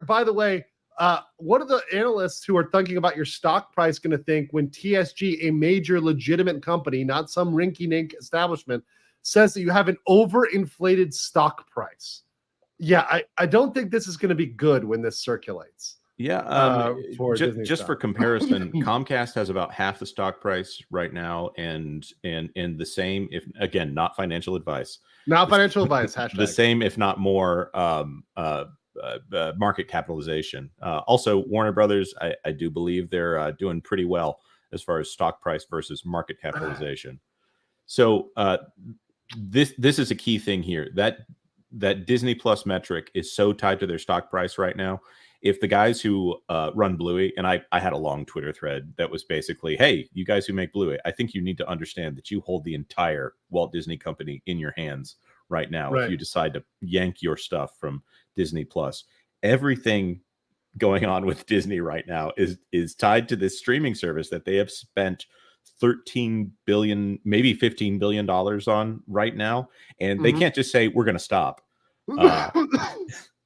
by the way, what are the analysts who are thinking about your stock price going to think when TSG, a major legitimate company, not some rinky-dink establishment, says that you have an overinflated stock price? Yeah, I don't think this is going to be good when this circulates. Yeah, just for comparison, Comcast has about half the stock price right now, and the same, if again, not financial advice. Not financial advice. Hashtag. The same, if not more, market capitalization. Also, Warner Brothers, I do believe they're doing pretty well as far as stock price versus market capitalization. So this is a key thing here. That Disney Plus metric is so tied to their stock price right now. If the guys who run Bluey, and I had a long Twitter thread that was basically, hey, you guys who make Bluey, I think you need to understand that you hold the entire Walt Disney Company in your hands right now. Right. If you decide to yank your stuff from Disney Plus, everything going on with Disney right now is tied to this streaming service that they have spent $13 billion, maybe $15 billion on right now. And they can't just say, we're going to stop.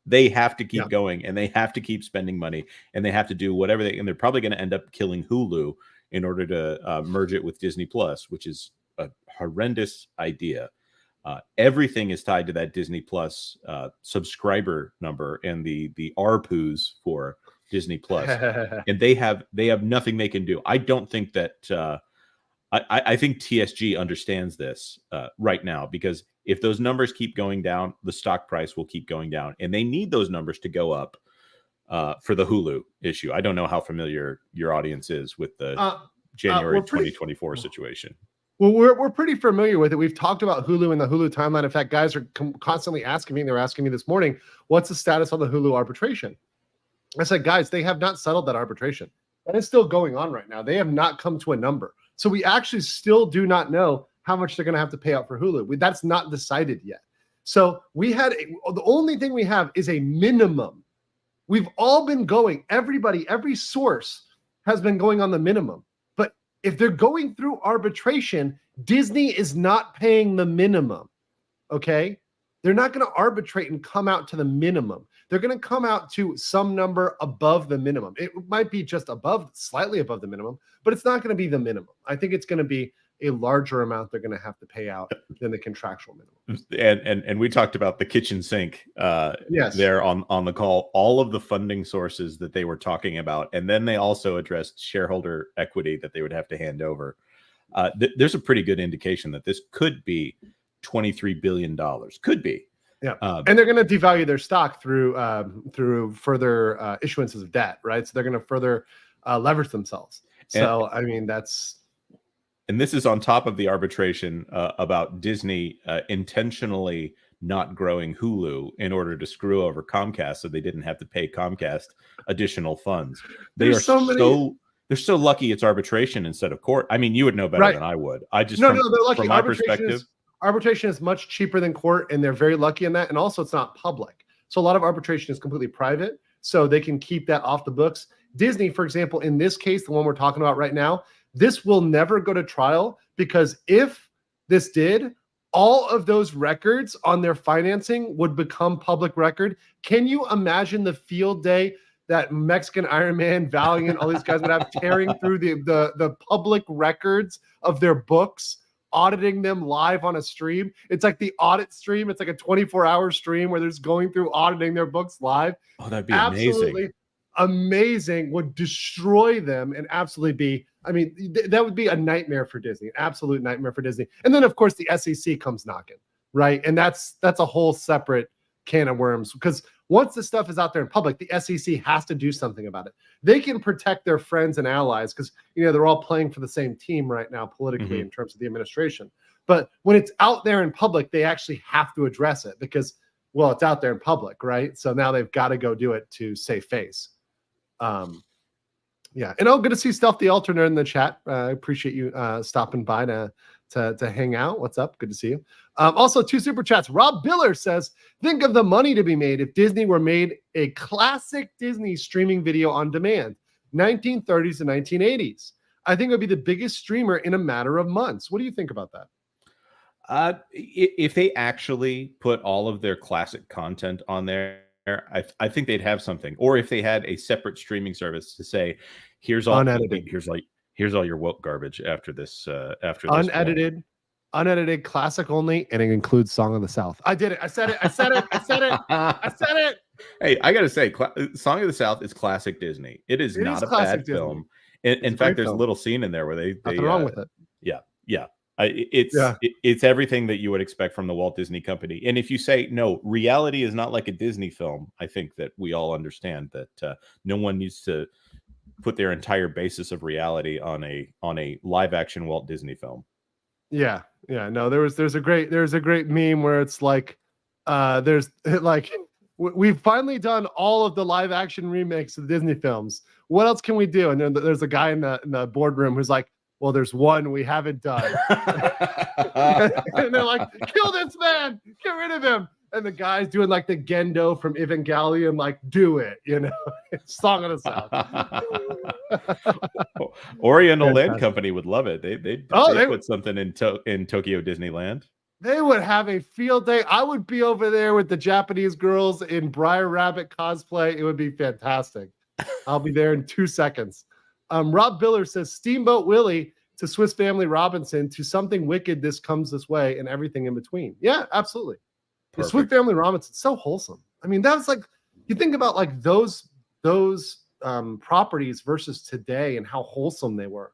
They have to keep going, and they have to keep spending money, and they have to do whatever and they're probably going to end up killing Hulu in order to merge it with Disney Plus, which is a horrendous idea. Everything is tied to that Disney Plus subscriber number and the ARPUs for Disney Plus, and they have nothing they can do. I don't think that I think TSG understands this right now, because if those numbers keep going down, the stock price will keep going down, and they need those numbers to go up for the Hulu issue. I don't know how familiar your audience is with the January 2024 situation. Well, we're pretty familiar with it. We've talked about Hulu and the Hulu timeline. In fact, guys are constantly asking me, they were asking me this morning, what's the status on the Hulu arbitration? I said, guys, they have not settled that arbitration. That is still going on right now. They have not come to a number. So we actually still do not know how much they're going to have to pay out for Hulu. That's not decided yet. So the only thing we have is a minimum. We've all been going, every source has been going on the minimum. But if they're going through arbitration, Disney is not paying the minimum. Okay? They're not going to arbitrate and come out to the minimum. They're going to come out to some number above the minimum. It might be just slightly above the minimum, but it's not going to be the minimum. I think it's going to be a larger amount they're going to have to pay out than the contractual minimum. And we talked about the kitchen sink there on the call, all of the funding sources that they were talking about. And then they also addressed shareholder equity that they would have to hand over. There's a pretty good indication that this could be $23 billion. Could be. Yeah. And they're going to devalue their stock through further issuances of debt, right? So they're going to further leverage themselves. So, I mean, and this is on top of the arbitration about Disney intentionally not growing Hulu in order to screw over Comcast, so they didn't have to pay Comcast additional funds. They're so lucky it's arbitration instead of court. I mean, you would know better than I would. They're lucky. From my perspective, arbitration is much cheaper than court, and they're very lucky in that. And also, it's not public, so a lot of arbitration is completely private, so they can keep that off the books. Disney, for example, in this case, the one we're talking about right now, this will never go to trial, because if this did, all of those records on their financing would become public record. Can you imagine the field day that Mexican Iron Man, Valiant, all these guys would have tearing through the public records of their books, auditing them live on a stream? It's like the audit stream. It's like a 24-hour stream where they're just going through auditing their books live. Oh, that'd be amazing. Amazing. Would destroy them and absolutely be, I mean, that would be a nightmare for Disney, an absolute nightmare for Disney. And then, of course, the SEC comes knocking, right? And that's a whole separate can of worms, because once this stuff is out there in public, the SEC has to do something about it. They can protect their friends and allies because, they're all playing for the same team right now politically in terms of the administration. But when it's out there in public, they actually have to address it because, well, it's out there in public, right? So now they've got to go do it to save face. Yeah, and good to see Stealth the Alternate in the chat. I appreciate you stopping by to hang out. What's up? Good to see you. Also, 2 super chats. Rob Biller says, think of the money to be made if Disney were made a classic Disney streaming video on demand, 1930s and 1980s. I think it would be the biggest streamer in a matter of months. What do you think about that? If they actually put all of their classic content on there, I think they'd have something. Or if they had a separate streaming service to say, here's all Unedited. here's all your woke garbage after this Unedited, unedited, classic only, and it includes Song of the South. I did it. I said it. I said it. I said it. I said it. Hey, I gotta say, Song of the South is classic Disney. It is not a bad film. In fact, there's a little scene in there where they nothing wrong with it. Yeah. It's everything that you would expect from the Walt Disney Company. And if you say no, reality is not like a Disney film, I think that we all understand that no one needs to put their entire basis of reality on a live action Walt Disney film. Yeah. No, there's a great meme where it's like we've finally done all of the live action remakes of Disney films. What else can we do? And then there's a guy in the boardroom who's like, well, there's one we haven't done. And they're like, kill this man, get rid of him. And the guy's doing like the Gendo from Evangelion, like, do it, It's Song of the South. Oriental Land Company would love it. They put something in Tokyo Disneyland. They would have a field day. I would be over there with the Japanese girls in Briar Rabbit cosplay. It would be fantastic. I'll be there in 2 seconds. Rob Biller says, Steamboat Willie to Swiss Family Robinson to something wicked, this comes this way, and everything in between. Yeah, absolutely. The Swiss Family Robinson, so wholesome. I mean, that's like, you think about like those properties versus today and how wholesome they were.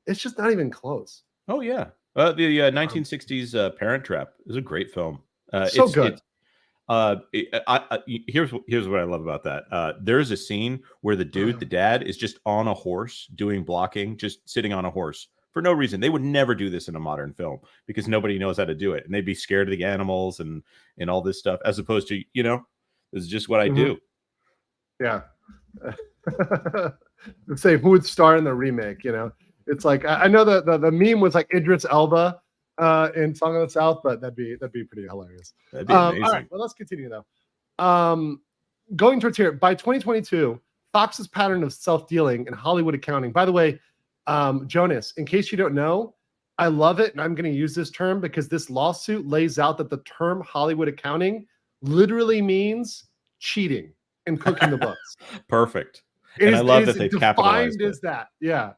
It's just not even close. Oh, yeah. The 1960s Parent Trap is a great film. So good. Here's what I love about that. There's a scene where the dad is just on a horse doing blocking, just sitting on a horse for no reason. They would never do this in a modern film because nobody knows how to do it, and they'd be scared of the animals and all this stuff. As opposed to, this is just what I do. Yeah. Let's say who would star in the remake? It's like I know the meme was like Idris Elba in Song of the South, but that'd be pretty hilarious. That'd be amazing. All right, well, let's continue though. Going towards here, by 2022, Fox's pattern of self-dealing and Hollywood accounting. By the way, Jonas, in case you don't know, I love it, and I'm going to use this term because this lawsuit lays out that the term Hollywood accounting literally means cheating and cooking the books. Perfect. And I love that they've capitalized it. As that, yeah.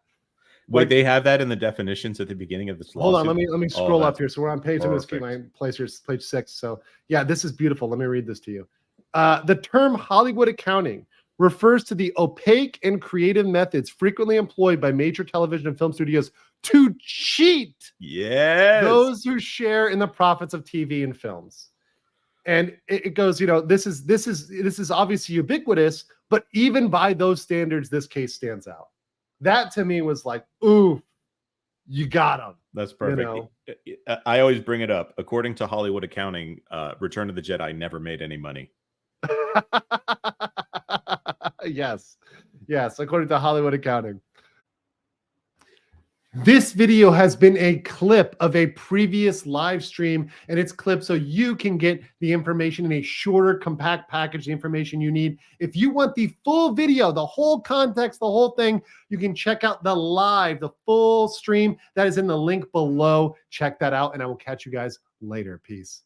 Wait, they have that in the definitions at the beginning of this lawsuit. Hold on, let me scroll up here. So we're on page. I'm going to keep my place here, page 6. So yeah, this is beautiful. Let me read this to you. The term Hollywood accounting refers to the opaque and creative methods frequently employed by major television and film studios to cheat those who share in the profits of TV and films. And it goes, this is obviously ubiquitous, but even by those standards, this case stands out. That to me was like, ooh, you got him. That's perfect. I always bring it up. According to Hollywood accounting, Return of the Jedi never made any money. Yes, according to Hollywood accounting. This video has been a clip of a previous live stream, and it's clipped so you can get the information in a shorter, compact package, the information you need. If you want the full video, the whole context, the whole thing, you can check out the full stream. That is in the link below. Check that out, and I will catch you guys later. Peace.